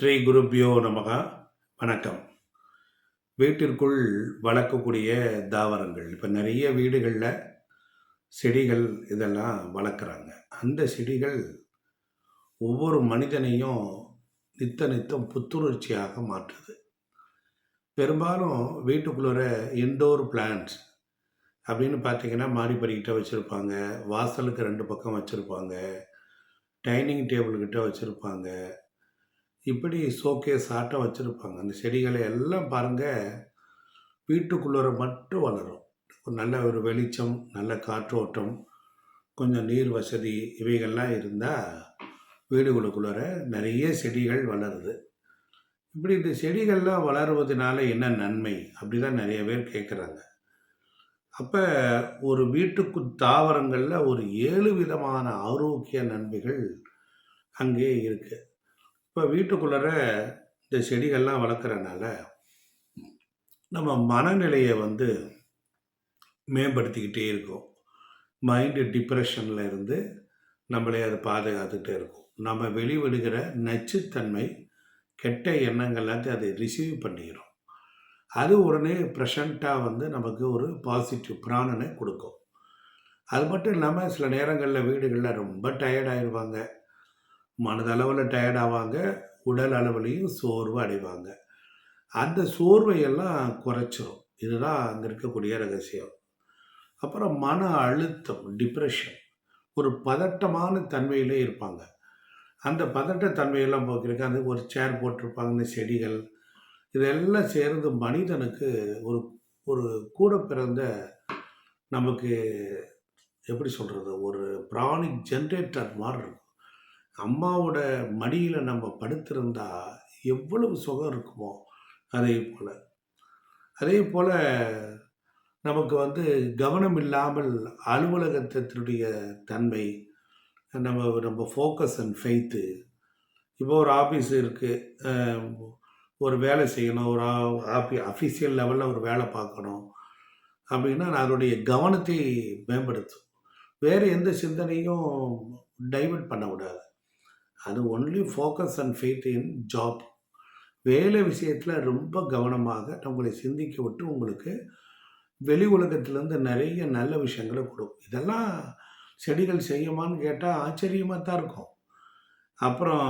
ஸ்ரீ குருப்யோ நமக. வணக்கம். வீட்டிற்குள் வளர்க்கக்கூடிய தாவரங்கள் இப்போ நிறைய வீடுகளில் செடிகள் இதெல்லாம் வளர்க்குறாங்க. அந்த செடிகள் ஒவ்வொரு மனிதனையும் நித்தம் புத்துணர்ச்சியாக மாற்றுது. பெரும்பாலும் வீட்டுக்குள்ளே இன்டோர் பிளான்ட்ஸ் அப்படின்னு பார்த்தீங்கன்னா மாடிப்படிக்கிட்ட வச்சுருப்பாங்க, வாசலுக்கு 2 பக்கம் வச்சுருப்பாங்க, டைனிங் டேபிள் கிட்ட வச்சுருப்பாங்க, இப்படி ஷோகேஸ் ஆட்டம் வச்சுருப்பாங்க. அந்த செடிகளை எல்லாம் பாருங்கள், வீட்டுக்குள்ளே மட்டும் வளரும். நல்ல ஒரு வெளிச்சம், நல்ல காற்றோட்டம், கொஞ்சம் நீர் வசதி இவைகள்லாம் இருந்தால் வீடுகளுக்குள்ளார நிறைய செடிகள் வளருது. இப்படி இந்த செடிகள்லாம் வளருவதனால என்ன நன்மை அப்படி தான் நிறைய பேர் கேட்குறாங்க. அப்போ ஒரு வீட்டுக்கு தாவரங்களில் ஒரு 7 விதமான ஆரோக்கிய நன்மைகள் அங்கே இருக்குது. இப்போ வீட்டுக்குள்ளார இந்த செடிகள்லாம் வளர்க்குறனால நம்ம மனநிலையை மேம்படுத்திக்கிட்டே இருக்கோம். மைண்டு டிப்ரெஷனில் இருந்து நம்மளே அதை பாதுகாத்துக்கிட்டே இருக்கும். நம்ம வெளிவிடுகிற நச்சுத்தன்மை, கெட்ட எண்ணங்கள் எல்லாத்தையும் அதை ரிசீவ் பண்ணிக்கிறோம். அது உடனே ப்ரெசண்ட்டாக நமக்கு ஒரு பாசிட்டிவ் பிராணனை கொடுக்கும். அது மட்டும் இல்லாமல் சில நேரங்களில் வீடுகளில் ரொம்ப டயர்டாகிடுவாங்க, மனதளவில் டயர்டாவாங்க, உடல் அளவுலேயும் சோர்வு அடைவாங்க. அந்த சோர்வையெல்லாம் குறைச்சிரும். இதுதான் அங்கே இருக்கக்கூடிய ரகசியம். அப்புறம் மன அழுத்தம், டிப்ரெஷன், ஒரு பதட்டமான தன்மையிலே இருப்பாங்க. அந்த பதட்ட தன்மையெல்லாம் போக்கிறதுக்கு அந்த ஒரு சேர் போட்டிருப்பாங்க, இந்த செடிகள் இதெல்லாம் சேர்ந்து மனிதனுக்கு ஒரு ஒரு கூட பிறந்த நமக்கு எப்படி சொல்கிறது, ஒரு பிராணிக் ஜென்ரேட்டர் மாதிரி இருக்கும். அம்மாவோட மடியில் நம்ம படுத்திருந்தா எவ்வளவு சுகம் இருக்குமோ அதே போல் நமக்கு கவனம் இல்லாமல் அலுவலகத்தினுடைய தன்மை, நம்ம ஃபோக்கஸ் அண்ட் ஃபெய்த்து. இப்போ ஒரு ஆஃபீஸ் இருக்குது, ஒரு வேலை செய்யணும், ஒரு அஃபீஷியல் லெவலில் ஒரு வேலை பார்க்கணும் அப்படின்னா அதனுடைய கவனத்தை மேம்படுத்தும். வேறு எந்த சிந்தனையும் டைவர்ட் பண்ண விடாது. அது only focus and faith in job. வேலை விஷயத்தில் ரொம்ப கவனமாக நம்மளை சிந்திக்க விட்டு உங்களுக்கு வெளி உலகத்திலேருந்து நிறைய நல்ல விஷயங்களை கொடுக்கும். இதெல்லாம் செடிகள் செய்யுமான்னு கேட்டால் ஆச்சரியமாக தான் இருக்கும். அப்புறம்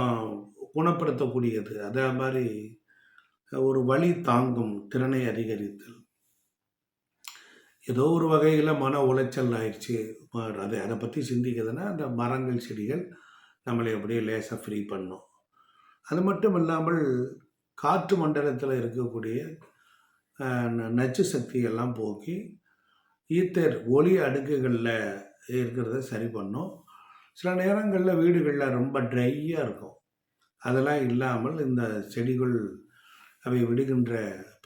குணப்படுத்தக்கூடியது, அதே மாதிரி ஒரு வலி தாங்கும் திறனை அதிகரித்தல். ஏதோ ஒரு வகையில் மன உளைச்சல் ஆயிடுச்சு, அதை பற்றி சிந்திக்கிறதுனா அந்த மரங்கள் செடிகள் நம்மளை அப்படியே லேசாக ஃப்ரீ பண்ணும். அது மட்டும் இல்லாமல் காற்று மண்டலத்தில் இருக்கக்கூடிய நச்சு சக்தியெல்லாம் போக்கி ஈத்தர் ஒளி அடுக்குகளில் இருக்கிறத சரி பண்ணும். சில நேரங்களில் வீடுகளில் ரொம்ப ட்ரையாக இருக்கும். அதெல்லாம் இல்லாமல் இந்த செடிகள் அவை விடுகின்ற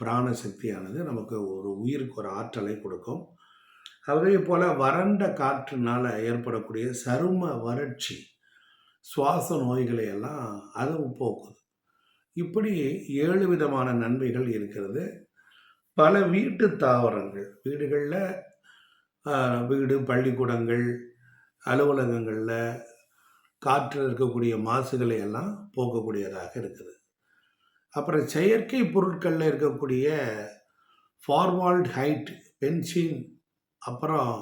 பிராண சக்தியானது நமக்கு ஒரு உயிருக்கு ஒரு ஆற்றலை கொடுக்கும். அதே போல் வறண்ட காற்றுனால் ஏற்படக்கூடிய சரும வறட்சி, சுவாச நோய்களை எல்லாம் அதுவும் போக்குது. இப்படி 7 விதமான நன்மைகள் இருக்கிறது. பல வீட்டு தாவரங்கள் வீடுகளில், வீடு, பள்ளிக்கூடங்கள், அலுவலகங்களில் காற்றில் இருக்கக்கூடிய மாசுகளை எல்லாம் போக்கக்கூடியதாக இருக்குது. அப்புறம் செயற்கை பொருட்களில் இருக்கக்கூடிய ஃபார்மால்டிஹைட், பென்சீன், அப்புறம்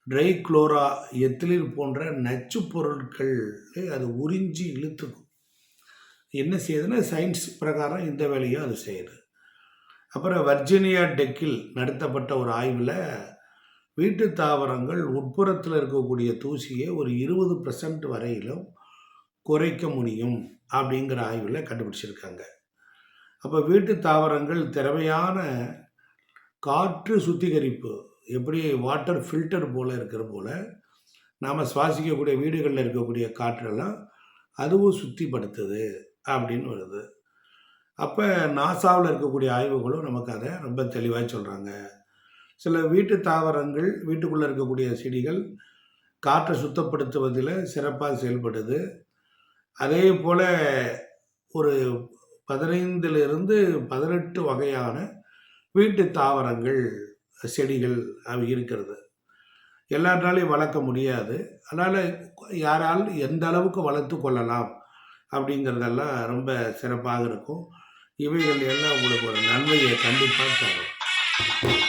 ட்ரைக்ளோரா எத்திலீன் போன்ற நச்சு பொருட்கள் அது உறிஞ்சி இழுத்துக்கும். என்ன செய்யுதுன்னா சயின்ஸ் பிரகாரம் இந்த வேலையும் அது செய்யுது. அப்புறம் வர்ஜீனியா டெக்கில் நடத்தப்பட்ட ஒரு ஆய்வில் வீட்டு தாவரங்கள் உட்புறத்தில் இருக்கக்கூடிய தூசியை ஒரு 20% வரையிலும் குறைக்க முடியும் அப்படிங்கிற ஆய்வில் கண்டுபிடிச்சிருக்காங்க. அப்போ வீட்டு தாவரங்கள் திறமையான காற்று சுத்திகரிப்பு, எப்படி வாட்டர் ஃபில்டர் போல் இருக்கிற போல் நாம் சுவாசிக்கக்கூடிய வீடுகளில் இருக்கக்கூடிய காற்றெல்லாம் அதுவும் சுத்திப்படுத்துது அப்படின்னு வருது. அப்போ நாசாவில் இருக்கக்கூடிய ஆய்வுகளும் நமக்கு அதை ரொம்ப தெளிவாக சொல்கிறாங்க. சில வீட்டு தாவரங்கள், வீட்டுக்குள்ளே இருக்கக்கூடிய செடிகள் காற்றை சுத்தப்படுத்துவதில் சிறப்பாக செயல்படுது. அதே போல் ஒரு 15லிருந்து 18 வகையான வீட்டு தாவரங்கள், செடிகள் அவை இருக்கிறது. எல்லாராலையும் வளர்க்க முடியாது. அதனால் யாரால் எந்த அளவுக்கு வளர்த்து கொள்ளலாம் அப்படிங்கிறதெல்லாம் ரொம்ப சிறப்பாக இருக்கும். இவைகள் எல்லாம் உங்களுக்கு ஒரு நன்மையை கண்டிப்பா தரும்.